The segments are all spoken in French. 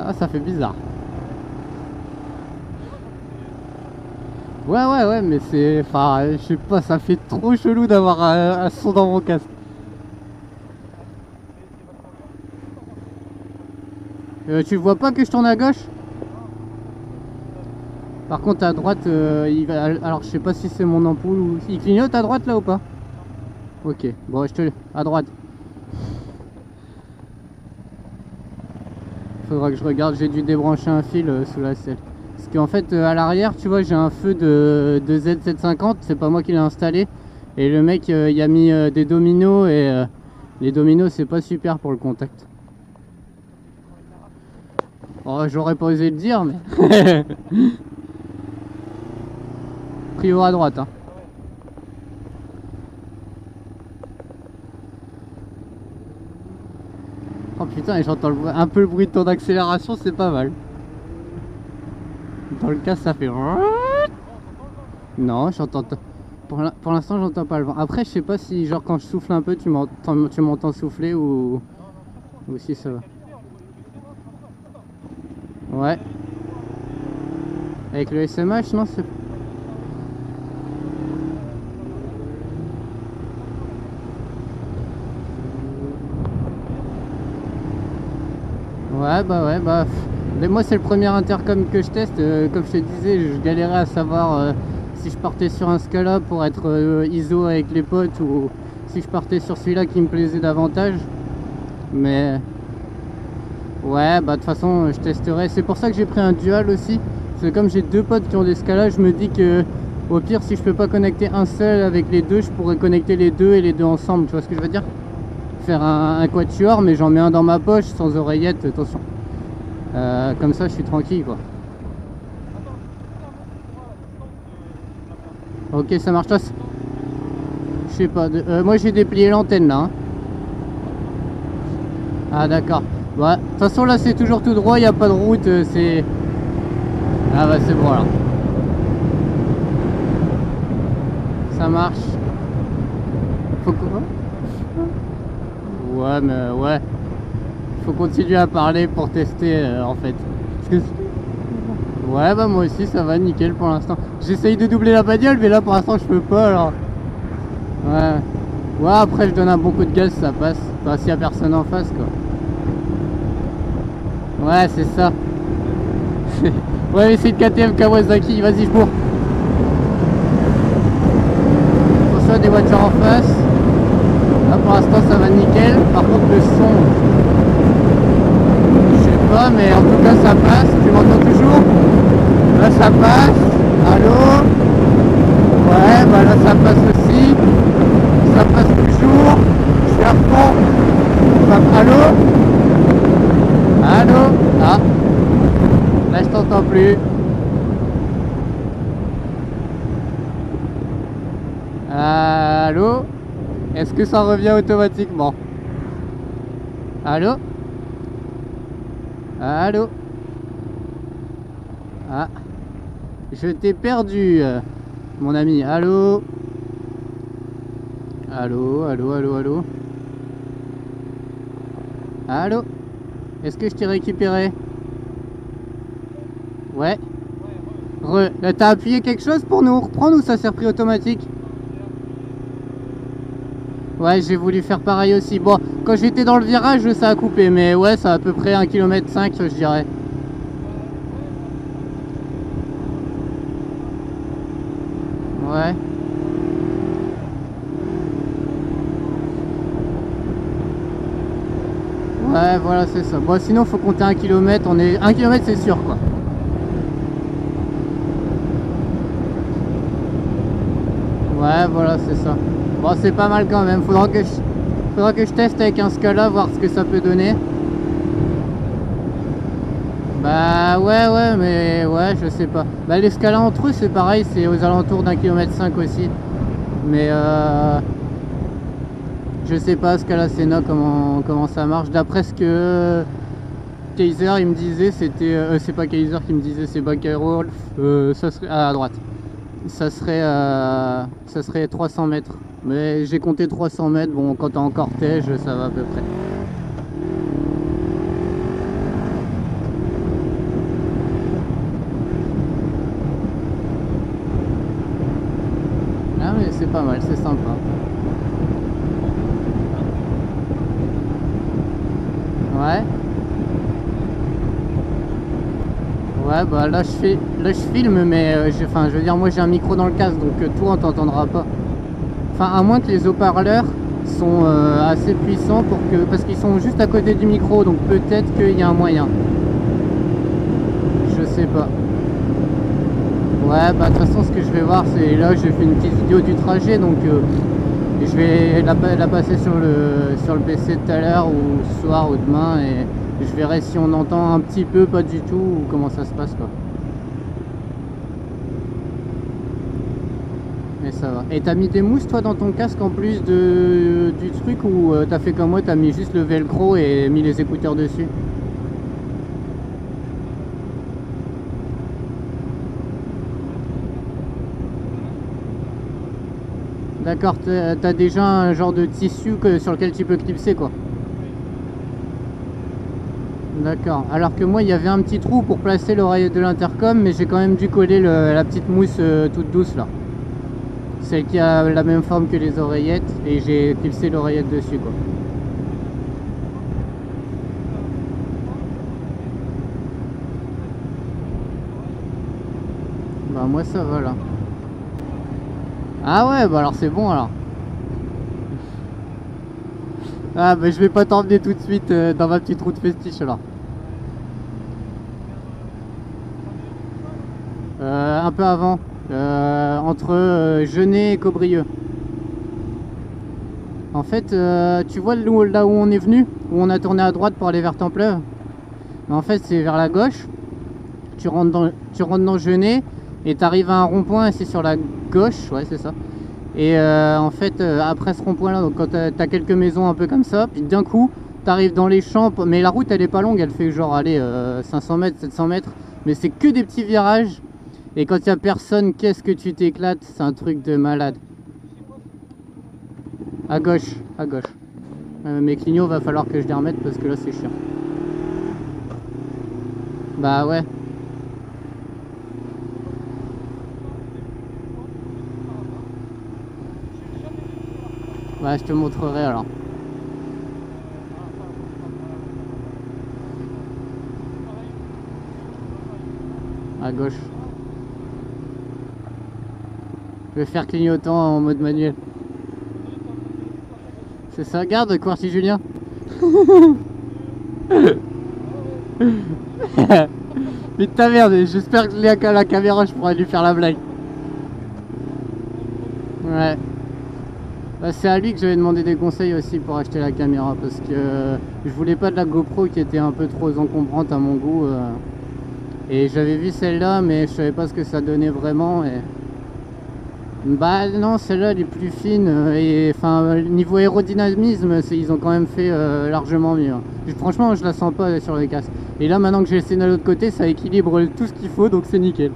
Ah, ça fait bizarre. Ouais, mais c'est... Enfin, je sais pas, ça fait trop chelou d'avoir un son dans mon casque. Tu vois pas que je tourne à gauche? Par contre, à droite, il va... Alors, je sais pas si c'est mon ampoule ou... Il clignote à droite, là, ou pas? Ok, bon, je te... À droite. Faudra que je regarde, j'ai dû débrancher un fil sous la selle. Parce qu'en fait, à l'arrière, tu vois, j'ai un feu de Z750, c'est pas moi qui l'ai installé. Et le mec, il a mis des dominos et les dominos, c'est pas super pour le contact. Oh, j'aurais pas osé le dire, mais... Prio à droite, hein. Oh putain, et j'entends un peu le bruit de ton accélération, c'est pas mal. Dans le cas, ça fait... Non, j'entends... Pour l'instant, j'entends pas le vent. Après, je sais pas si, genre, quand je souffle un peu, tu m'entends souffler ou si ça va. Ouais. Avec le SMH, non, c'est... Ouais, bah... Mais moi, c'est le premier intercom que je teste. Comme je te disais, je galérais à savoir si je partais sur un Scala pour être ISO avec les potes ou si je partais sur celui-là qui me plaisait davantage. Mais... Ouais, bah de toute façon, je testerai. C'est pour ça que j'ai pris un dual aussi. C'est comme j'ai deux potes qui ont des Scala, je me dis que au pire, si je peux pas connecter un seul avec les deux, je pourrais connecter les deux et les deux ensemble. Tu vois ce que je veux dire? Faire un quatuor, mais j'en mets un dans ma poche sans oreillette, attention. Comme ça, je suis tranquille, quoi. Ok, ça marche. Toi, je sais pas. Moi, j'ai déplié l'antenne là. Hein. Ah, d'accord. Ouais. De toute façon, là, c'est toujours tout droit. Il n'y a pas de route. C'est. Ah, bah, c'est bon alors. Ça marche. Faut quoi? Ouais, mais ouais. Faut continuer à parler pour tester en fait. Parce que... Ouais, bah moi aussi ça va nickel pour l'instant. J'essaye de doubler la bagnole, mais là pour l'instant je peux pas alors. Ouais. Ouais, après je donne un bon coup de gaz, ça passe. Enfin, s'il y a personne en face quoi. Ouais, c'est ça. Ouais, mais c'est une KTM Kawasaki, vas-y, je bourre. Attention, des voitures en face. Là pour l'instant ça va nickel. Par contre le son, je sais pas, mais en tout cas ça passe. Tu m'entends toujours? Là ça passe. Allô? Ouais, bah là ça passe aussi. Ça passe toujours. Je suis à fond. Allô? Allô? Ah. Là je t'entends plus. Allô? Est-ce que ça revient automatiquement? Allô? Allô? Ah. Je t'ai perdu, mon ami. Allô? Allô? Allô? Est-ce que je t'ai récupéré? Ouais. T'as appuyé quelque chose pour nous reprendre ou ça s'est repris automatique? Ouais, j'ai voulu faire pareil aussi. Bon, quand j'étais dans le virage, ça a coupé. Mais ouais, ça a à peu près 1,5 km, je dirais. Ouais. Ouais, voilà, c'est ça. Bon, sinon, faut compter 1 km. On est 1 km, c'est sûr, quoi. Ouais, voilà, c'est ça. Bon, c'est pas mal quand même. Faudra que je teste avec un Scala, voir ce que ça peut donner. Bah ouais, mais ouais, je sais pas. Bah les Scala entre eux, c'est pareil, c'est aux alentours d'1,5 km aussi. Mais je sais pas Scala Senna comment ça marche. D'après ce que Kaiser il me disait, c'était c'est pas Kaiser qui me disait, c'est Bakerolf, ça serait à droite. Ça serait 300 mètres. Mais j'ai compté 300 mètres. Bon, quand t'es en cortège, ça va à peu près. pas mal, c'est sympa. Ouais. Ouais, bah là je filme, mais enfin, je veux dire, moi j'ai un micro dans le casque, donc toi on t'entendra pas. Enfin, à moins que les haut-parleurs sont assez puissants pour que, parce qu'ils sont juste à côté du micro, donc peut-être qu'il y a un moyen. Je sais pas. Ouais, bah de toute façon, ce que je vais voir, c'est là, j'ai fait une petite vidéo du trajet, donc je vais la passer sur le PC tout à l'heure, ou ce soir, ou demain, et je verrai si on entend un petit peu, pas du tout, ou comment ça se passe, quoi. Mais ça va. Et t'as mis des mousses, toi, dans ton casque, en plus du truc, ou t'as fait comme moi, t'as mis juste le velcro et mis les écouteurs dessus? D'accord, t'as déjà un genre de tissu sur lequel tu peux clipser, quoi. D'accord. Alors que moi, il y avait un petit trou pour placer l'oreillette de l'intercom, mais j'ai quand même dû coller la petite mousse toute douce, là. Celle qui a la même forme que les oreillettes, et j'ai clipsé l'oreillette dessus, quoi. Bah moi ça va là. Ah ouais, bah alors c'est bon alors. Ah bah je vais pas t'emmener tout de suite dans ma petite route festiche alors. Un peu avant, entre Genêt et Caubrieux. En fait, tu vois là où on est venu, où on a tourné à droite pour aller vers Templeuve. En fait, c'est vers la gauche. Tu rentres dans Genêt et tu arrives à un rond-point et c'est sur la gauche, ouais, c'est ça. Et en fait, après ce rond-point là, donc quand t'as quelques maisons un peu comme ça, puis d'un coup, t'arrives dans les champs, mais la route elle est pas longue, elle fait genre, allez, 500 mètres, 700 mètres, mais c'est que des petits virages. Et quand il y a personne, qu'est-ce que tu t'éclates, c'est un truc de malade. À gauche, à gauche. Mes clignots, va falloir que je les remette parce que là c'est chiant. Bah ouais. Ouais, je te montrerai alors. À gauche. Je vais faire clignotant en mode manuel. C'est ça, garde, Quarty Julien. Mais ta merde, j'espère que la caméra, je pourrais lui faire la blague. Ouais. Bah, c'est à lui que j'avais demandé des conseils aussi pour acheter la caméra parce que je voulais pas de la GoPro qui était un peu trop encombrante à mon goût. Et j'avais vu celle-là, mais je savais pas ce que ça donnait vraiment. Et... bah non, celle-là elle est plus fine et enfin niveau aérodynamisme, ils ont quand même fait largement mieux. Franchement, je la sens pas sur les casques. Et là, maintenant que j'ai laissé de l'autre côté, ça équilibre tout ce qu'il faut, donc c'est nickel.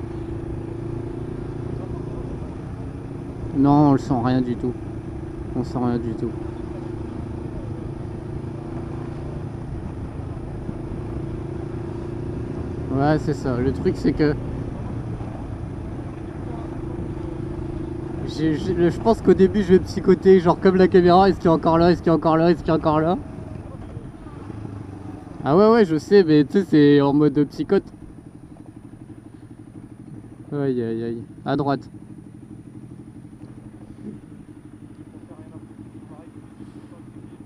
Non, on le sent rien du tout. On sent rien du tout. Ouais, c'est ça. Le truc, c'est que je pense qu'au début, je vais psychoter, genre comme la caméra. Est-ce qu'il est encore là? Est-ce qu'il est encore là? Est-ce qu'il est encore là? Ah ouais, ouais, je sais, mais tu sais, c'est en mode psychote. Aïe, aïe, aïe. À droite.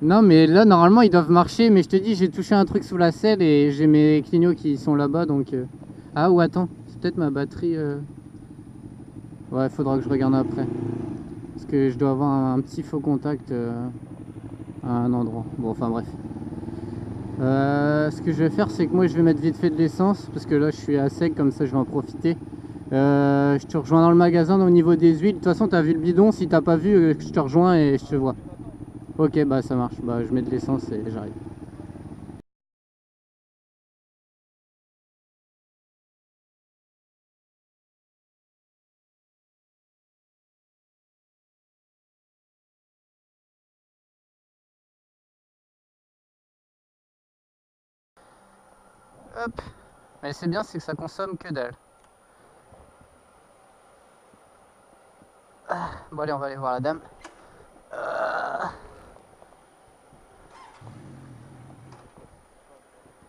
Non, mais là, normalement, ils doivent marcher. Mais je te dis, j'ai touché un truc sous la selle et j'ai mes clignots qui sont là-bas, donc... Ah, ou attends, c'est peut-être ma batterie... Ouais, faudra que je regarde après. Parce que je dois avoir un petit faux contact à un endroit. Bon, enfin bref. Ce que je vais faire, c'est que moi, je vais mettre vite fait de l'essence. Parce que là, je suis à sec, comme ça, je vais en profiter. Je te rejoins dans le magasin au niveau des huiles. De toute façon, t'as vu le bidon. Si t'as pas vu, je te rejoins et je te vois. Ok, bah ça marche. Bah, je mets de l'essence et j'arrive. Hop. Mais c'est bien, c'est que ça consomme que dalle. Bon allez, on va aller voir la dame.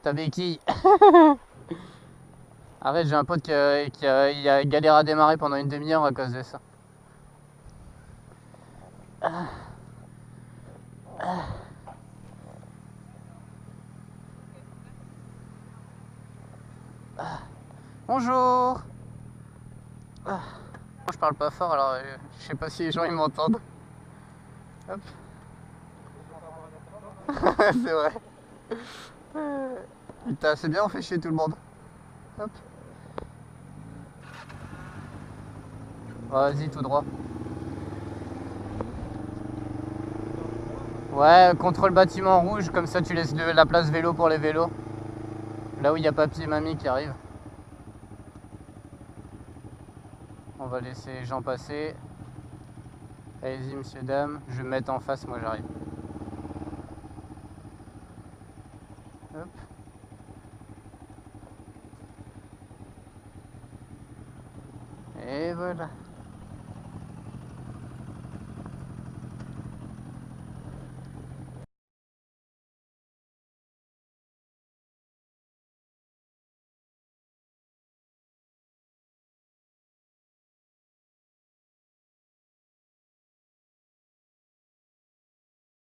Ta béquille. Arrête, j'ai un pote qui a galéré à démarrer pendant une demi-heure à cause de ça. Bonjour. Moi je parle pas fort, alors je sais pas si les gens ils m'entendent. Hop. C'est vrai. Putain, c'est bien, on fait chier tout le monde. Hop. Vas-y, tout droit. Ouais, contre le bâtiment rouge, comme ça tu laisses la place vélo pour les vélos. Là où il y a papy et mamie qui arrivent. On va laisser les gens passer. Allez-y, monsieur, dame. Je vais me mettre en face, moi j'arrive. Hop. Et voilà.